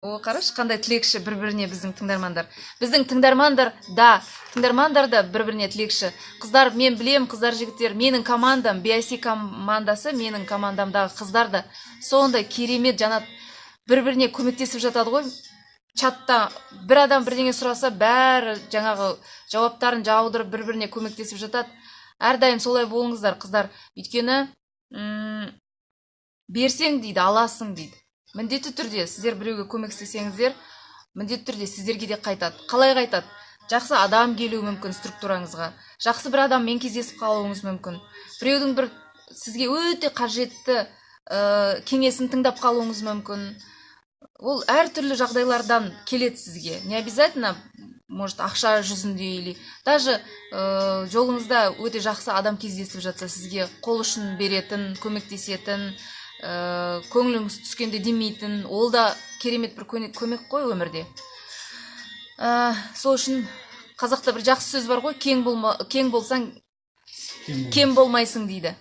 О, қараш, қандай тілекші бір-біріне біздің тыңдармандар. Біздің тыңдармандар да бір-біріне тілекші. Қыздар, мен білем, қыздар, жігіттер, менің командам, BIC командасы, менің командамдағы қыздар да сондай керемет жанат бір-біріне көмектесіп жатады ғой. Чатта бір адам бірдеңе сұраса, бәрі жаңағы жауаптарын жаудырып бір-біріне көмектесіп жатады. Әрдайым солай болыңыздар, қыздар. Өйткені берсең дейді, аласың дейді. Міндетті түрде сіздер біреуге көмектесеңіздер, міндетті түрде сіздерге де қайтады. Қалай қайтады? Жақсы адам келуі мүмкін структураңызға. Жақсы бір адаммен кездесіп қалуыңыз мүмкін. Біреудің бір сізге өте қажетті кеңесін тыңдап қалуыңыз мүмкін. Ол әртүрлі жағдайлардан келеді сізге. Не обязательно, может, ақша жүзінде или даже жолыңызда өте жақсы адам кездесіп жатса, сізге қол ұшын беретін, көмектесетін, көңіліңіз түскенде демейтін, ол да керемет бір көмек қой өмірде. Сол үшін қазақта бір жақсы сөз бар ғой, кең болсаң кем болмайсың дейді.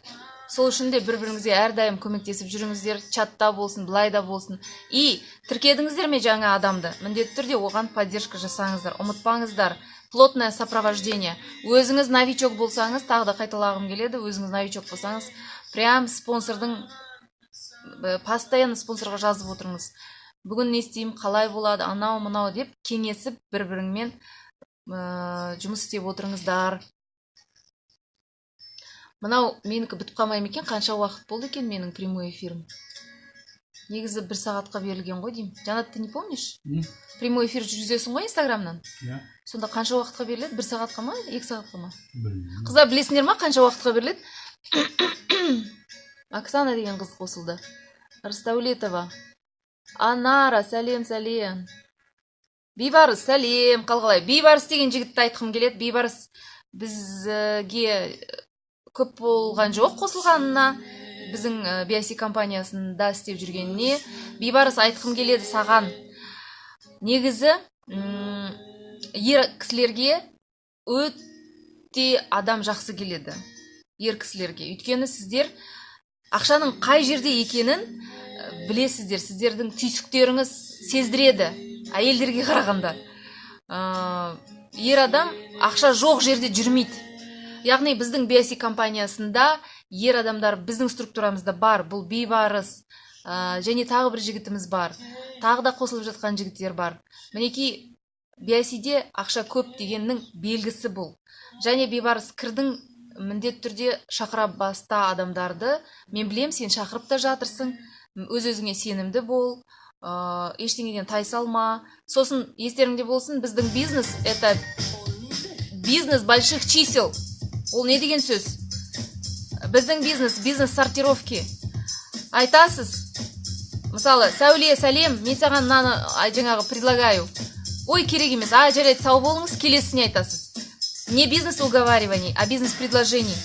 Сол үшін де бір-біріңізге әрдайым көмектесіп жүріңіздер, чатта болсын, былайда болсын. И тіркедіңіздер ме жаңа адамды? Міндетті түрде оған поддержка жасаңыздар. Ұмытпаңыздар. Плотное сопровождение. Өзіңіз новичок болсаңыз, тағы да қайталағым келеді, өзіңіз новичок болсаңыз, прям спонсордың постоянно спонсорға жазып отырыңыз. Бүгін не істеймін, қалай болады, анау мынау деп кеңесіп бір-біріңмен жұмыс істеп отырыңыздар. Мынау менікі бітіп қалмай ма екен, қанша уақыт болды екен менің прямой эфирім? Негізі 1 сағатқа берілген ғой деймін. Жанат, ты не помнишь? Прямой эфир жүргізесің ғой Инстаграмнан? Сонда қанша уақытқа беріледі? 1 сағатқа ма, 2 сағатқа ма? Қыздар, білесіңдер ма қанша уақытқа беріледі? Оксана деген қыз қосылды. Рставлетова. Анара, сәлем. Бейбарыс, сәлем. Қалғалай. Бейбарыс деген жігітті айтқым келеді. Бейбарыс бізге көп болған жоқ қосылғанына, біздің BIC компаниясында істеп жүргеніне. Бейбарыс, айтқым келеді саған. Негізі ер кісілерге өте адам жақсы келеді. Ер кісілерге. Өйткені сіздер ақшаның қай жерде екенін білесіздер. Сіздердің түйсіктеріңіз сездіреді әйелдерге қарағанда. Ер адам ақша жоқ жерде жүрмейді. Яғни біздің BIC компаниясында ер адамдар біздің структурамызда бар. Бұл Бейбарыс және тағы бір жігітіміз бар. Тағы да қосылып жатқан жігіттер бар. Мінекей BIC-де ақша көп дегеннің белгісі бұл. Және Бейбарыс, кірдің міндетті түрде шақыра баста адамдарды. Мен білем, сен шақырып та жатырсың. Өз-өзіңе сенімді бол. Ештеңеден тайсалма. Сосын естеріңде болсын, біздің бизнес – это бизнес больших чисел. Ол не деген сөз? Біздің бизнес сортировки. Айтасыз. Мысалы, Сәуле, сәлем, мен саған мынаны жаңағы предлагаю. Ой, керек емес. Жарайды, сау болыңыз, келесіне айтасыз. Не бизнес уговариваний, а бизнес предложений.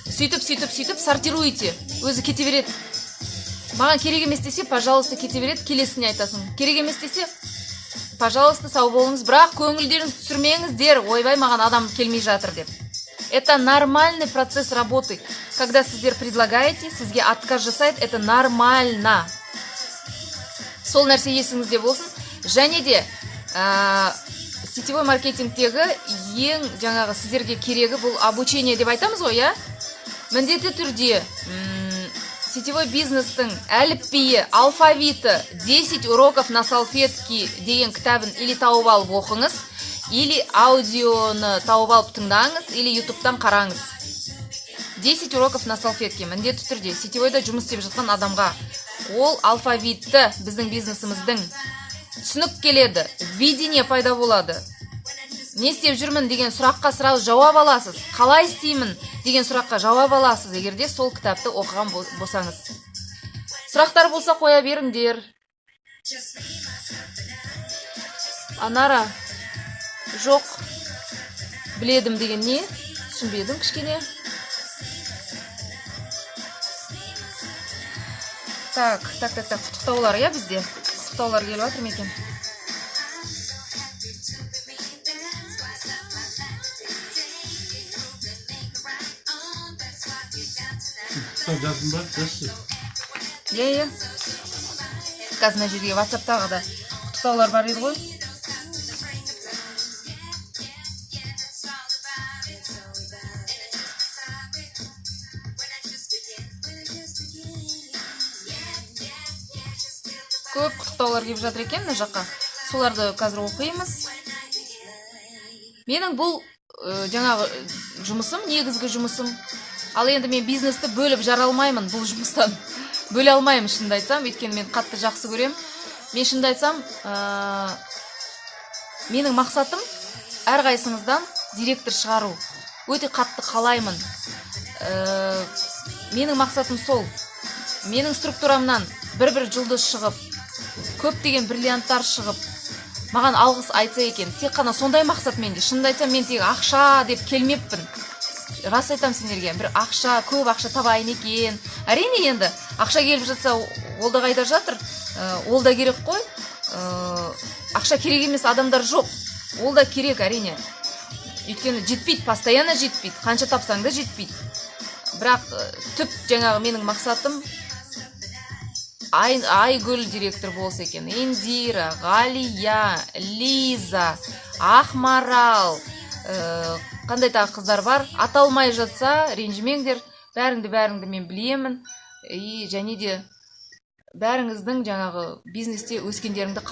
Сөйтіп сортируйте. Өзі кете береді. Маған керек емес десе, пожалуйста, кете береді, келесіне айтасың. Керек емес десе, пожалуйста, сау болыңыз, бірақ көңілдеріңіз түсірмеңіздер. Ойбай, маған адам келмей жатыр деп. Это нормальный процесс работы. Когда сіздер предлагаете, сізге отказ жасайды, это нормально. Сол нәрсе есіңізде болсын. Және де сетевой маркетингтегі ең жаңағы сіздерге керегі бұл обучение деп айтамыз ғой, я? Міндетті түрде сетевой бизнестің әліпбиі, алфавиті, 10 уроков на салфетке деген кітабын или тауып алып оқыңыз, или аудионы тауып алып тыңдаңыз, или ютубтан қараңыз. 10 уроков на салфетке, міндетті түрде сетевойда жұмыс істеп жатқан адамға. Ол алфавитті біздің бизнесіміздің түсінік келеді, видение пайда болады. Не істеп жүрмін деген сұраққа сразу жауап аласыз. Қалай істеймін деген сұраққа жауап аласыз, егерде сол кітапты оқыған болсаңыз. Сұрақтар болса қоя беріңдер. Анара, жоқ, біледім деген не? Түсінбедім кішкене. Так, құттықтаулар, я бізде? Құттықтаулар келіп жатыр ма екен? Жаздың ба? Жазшы. Қазір мына жерге WhatsApp-тағы да құттықтаулар бар еді ғой. Көп құттықтаулар келіп жатыр екен мына жаққа. Соларды қазір оқимыз. Менің бұл жаңағы жұмысым, негізгі жұмысым. Ал енді мен бизнесті бөліп жара алмаймын бұл жұмыстан. Бөле алмаймын шынымды айтсам, өйткені мен қатты жақсы көрем. Мен шынымды айтсам, менің мақсатым әрқайсыңыздан директор шығару. Өте қатты қалаймын. Менің мақсатым сол. Менің структурамнан бір жұлдыз шығып, көптеген бриллианттар шығып, маған алғыс айтса екен. Тек қана сондай мақсат менде. Шынымды айтсам, мен тек ақша деп келмеппін. Рас айтам сендерге, бір ақша, көп ақша табайын екен. Әрине енді, ақша келіп жатса, ол да қайда жатыр, ол да керек қой. Ақша керек емес адамдар жоқ. Ол да керек әрине. Өйткені жетпейді, постоянно жетпейді. Қанша тапсаң да жетпейді. Бірақ түп жаңағы менің мақсатым Айгүл директор болса екен. Индира, Ғалия, Лиза, Ақмарал, қандай тағы қыздар бар. Аталмай жатса, ренжімеңдер. Бәріңді мен білемін. Және де бәріңіздің жаңағы бизнесте өскендеріңді қалаймын.